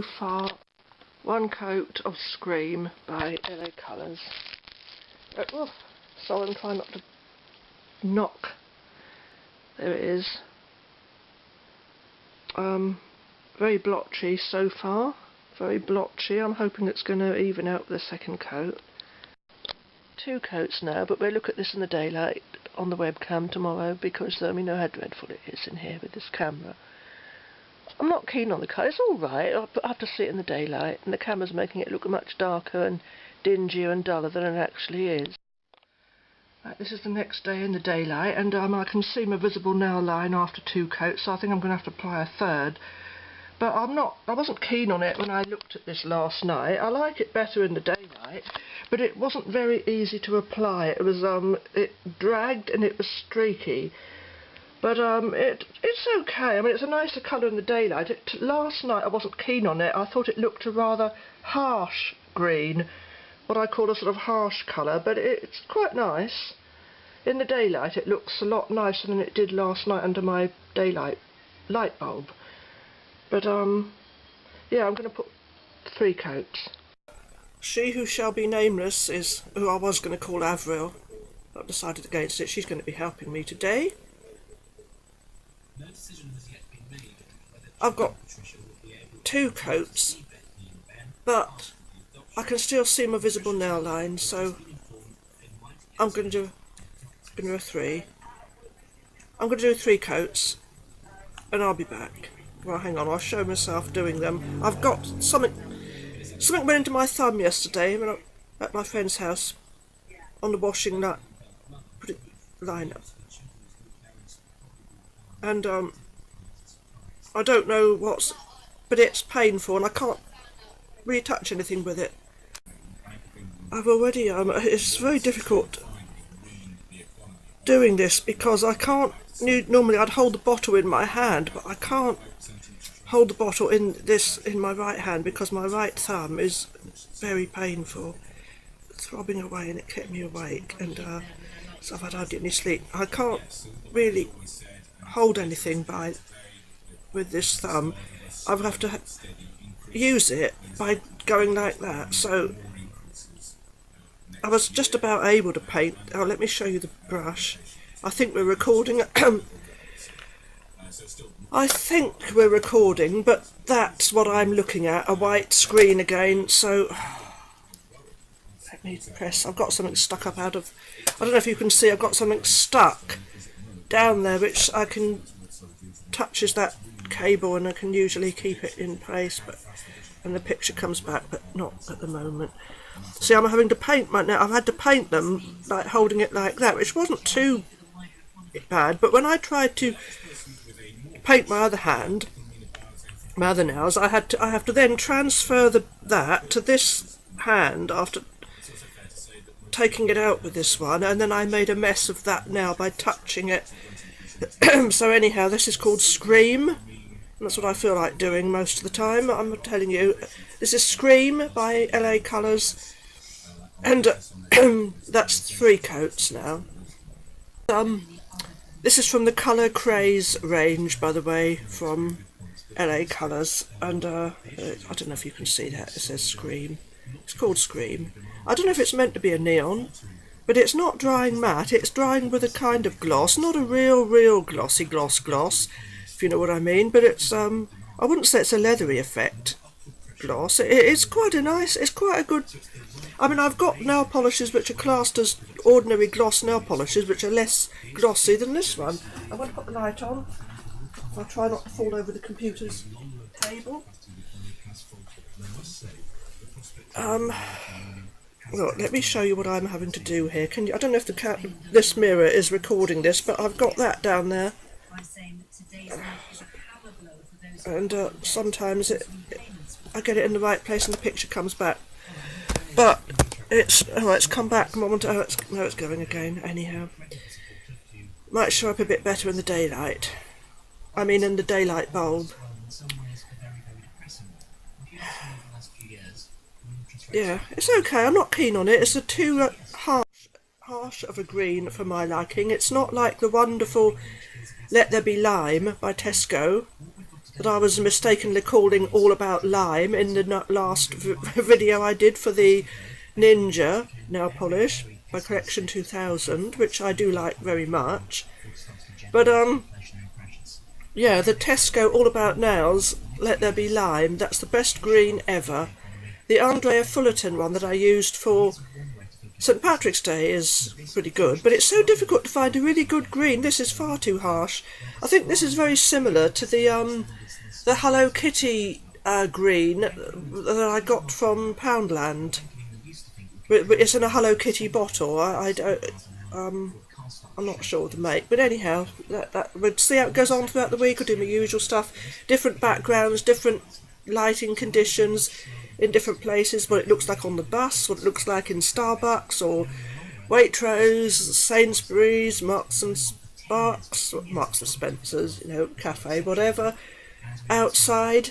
so far one coat of Scream by LA Colours. So I'm trying not to knock. There it is. Very blotchy so far. Very blotchy. I'm hoping it's going to even out with the second coat. 2 coats now, but we'll look at this in the daylight on the webcam tomorrow because we know how dreadful it is in here with this camera. I'm not keen on the colour. It's alright, I have to see it in the daylight, and the camera's making it look much darker and dingier and duller than it actually is. Right, this is the next day in the daylight, and I can see my visible nail line after 2 coats, so I think I'm going to have to apply a third. But I wasn't keen on it when I looked at this last night. I like it better in the daylight, but it wasn't very easy to apply. It was it dragged and it was streaky. But it's okay. I mean, it's a nicer colour in the daylight. Last night I wasn't keen on it. I thought it looked a rather harsh green, what I call a sort of harsh colour, but it's quite nice. In the daylight it looks a lot nicer than it did last night under my daylight light bulb. But yeah, I'm going to put 3 coats. She who shall be nameless is who I was going to call Avril. I've decided against it. She's going to be helping me today. I've got 2 coats, but I can still see my visible nail line, so I'm going to do a 3. I'm going to do 3 coats, and I'll be back. Well, hang on, I'll show myself doing them. I've got something went into my thumb yesterday when at my friend's house on the washing line up. And I don't know but it's painful and I can't really touch anything with it. I've already, it's very difficult doing this because I can't, normally I'd hold the bottle in my hand, but I can't hold the bottle in my right hand because my right thumb is very painful. It's throbbing away and it kept me awake, and so I've had hardly any sleep. I can't really hold anything with this thumb. I would have to use it by going like that. So I was just about able to paint. Oh, let me show you the brush. I think we're recording. I think we're recording, but that's what I'm looking at, a white screen again, so let me press. I've got something stuck up I don't know if you can see, I've got something stuck down there which I can touches that cable and I can usually keep it in place, and the picture comes back, but not at the moment. See, I'm having to paint now. I've had to paint them like holding it like that, which wasn't too bad, but when I tried to paint my other hand, my other nails, I have to then transfer that to this hand after taking it out with this one, and then I made a mess of that now by touching it. So anyhow, this is called Scream, and that's what I feel like doing most of the time. I'm telling you, this is Scream by LA Colours, and that's 3 coats now. This is from the colour Craze range, by the way, from LA Colours, and I don't know if you can see that, it says Scream. It's called Scream. I don't know if it's meant to be a neon, but it's not drying matte, it's drying with a kind of gloss, not a real glossy gloss, if you know what I mean, but it's, I wouldn't say it's a leathery effect gloss. It's quite a good, I mean, I've got nail polishes which are classed as ordinary gloss nail polishes, which are less glossy than this one. I'm going to put the light on. I'll try not to fall over the computer's table. Look, let me show you what I'm having to do here. I don't know if this mirror is recording this, but I've got that down there. And sometimes I get it in the right place and the picture comes back. But it's come back momentarily. No, it's going again. Anyhow, might show up a bit better in the daylight. I mean, in the daylight bulb. Yeah, it's okay. I'm not keen on it. It's too harsh of a green for my liking. It's not like the wonderful Let There Be Lime by Tesco. that I was mistakenly calling All About Lime in the last video I did for the Ninja nail polish by Collection 2000, which I do like very much. But yeah, the Tesco All About Nails Let There Be Lime, that's the best green ever. The Andrea Fullerton one that I used for St Patrick's Day is pretty good, but it's so difficult to find a really good green. This is far too harsh. I think this is very similar to the Hello Kitty green that I got from Poundland. It's in a Hello Kitty bottle. I'm not sure of the make, but anyhow, we'll see how it goes on throughout the week. I'll do my usual stuff, different backgrounds, different lighting conditions in different places, what it looks like on the bus, what it looks like in Starbucks or Waitrose, Sainsbury's, Marks and Spencer's, you know, cafe, whatever, outside,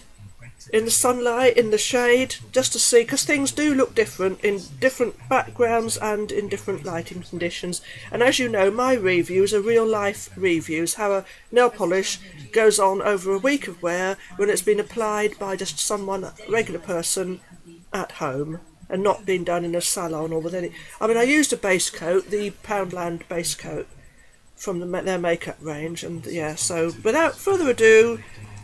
in the sunlight, in the shade, just to see, because things do look different in different backgrounds and in different lighting conditions. And as you know, my reviews are real life reviews, how a nail polish goes on over a week of wear when it's been applied by just someone, a regular person at home, and not being done in a salon or with any... I mean, I used a base coat, the Poundland base coat from their makeup range, and yeah, so without further ado,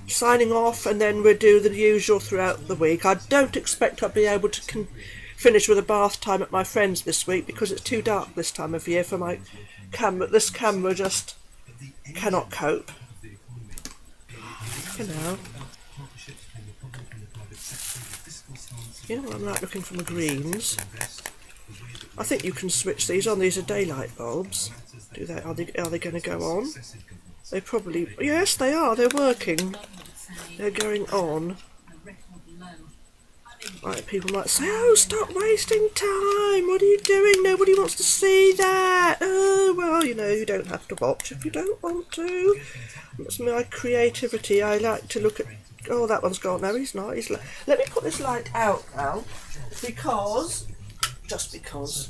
signing off, and then we'll do the usual throughout the week. I don't expect I'll be able to finish with a bath time at my friend's this week because it's too dark this time of year for my camera. This camera just cannot cope. You know, I'm like looking for my greens. I think you can switch these on. These are daylight bulbs. Do they? Are they going to go on? They probably... Yes, they are. They're working. They're going on. Right, people might say, oh, stop wasting time. What are you doing? Nobody wants to see that. Oh, well, you know, you don't have to watch if you don't want to. That's my creativity. I like to look at... Oh, that one's gone. No, he's not. Let me put this light out now. Because... Just because.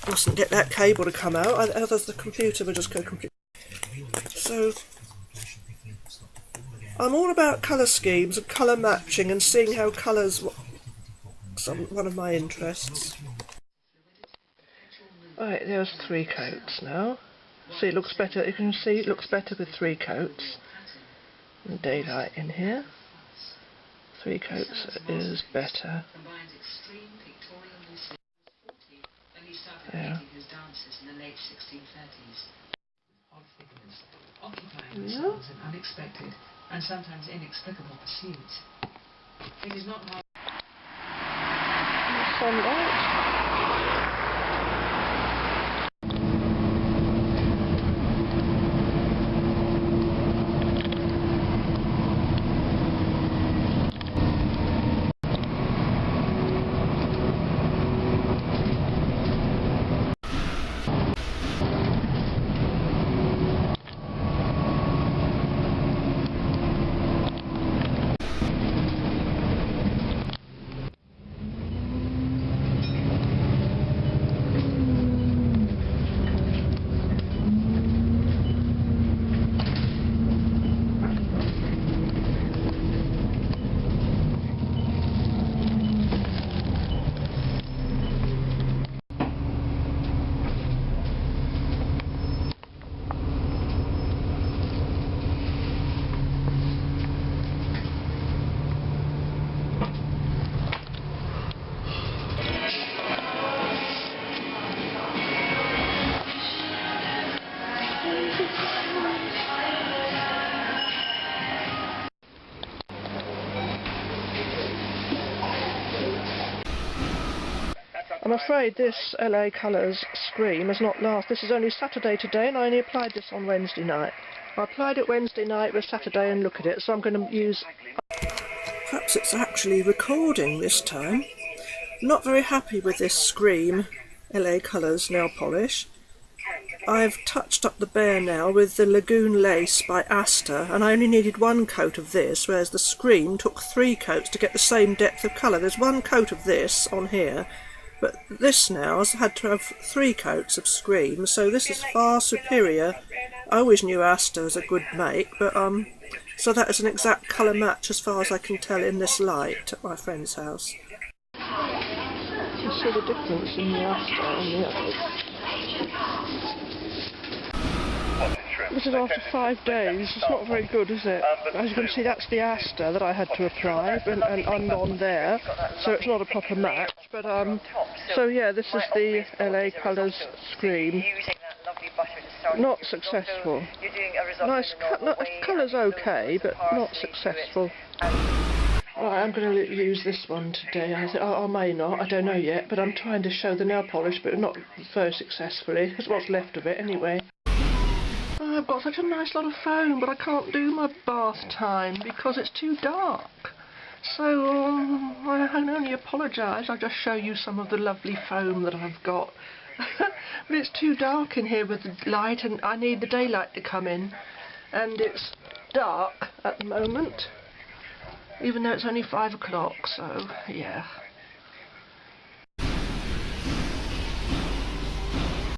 I mustn't get that cable to come out. Otherwise the computer will just go completely... So, I'm all about colour schemes and colour matching and seeing how colours... one of my interests. Right, there's 3 coats now. See, it looks better. You can see it looks better with 3 coats. And daylight in here. 3 coats is better. Yeah. Occupying an unexpected and sometimes inexplicable pursuits. It is not hard. Sunlight. I'm afraid this LA Colours Scream has not lasted. This is only Saturday today, and I only applied this on Wednesday night. I applied it Wednesday night with Saturday and look at it, so I'm going to use... Perhaps it's actually recording this time. I'm not very happy with this Scream LA Colours nail polish. I've touched up the bare nail with the Lagoon Lace by Asta, and I only needed 1 coat of this, whereas the Scream took 3 coats to get the same depth of colour. There's 1 coat of this on here, but this now has had to have 3 coats of Scream, so this is far superior I always knew Asta was a good make, but so that is an exact colour match as far as I can tell in this light at my friend's house. You see the difference in the Asta and the others. This is after 5 days. It's not very good, is it? As you can see, that's the Asta that I had to apply, and I'm on there, so it's not a proper match. But so yeah, this is the LA Colours Scream. Not successful. Nice colour's okay, but not successful. Right, I'm going to use this one today. I may not, I don't know yet, but I'm trying to show the nail polish, but not very successfully. That's what's left of it anyway. Oh, I've got such a nice lot of foam, but I can't do my bath time because it's too dark. So I can only apologise. I'll just show you some of the lovely foam that I've got. But it's too dark in here with the light, and I need the daylight to come in. And it's dark at the moment, even though it's only 5 o'clock, so yeah.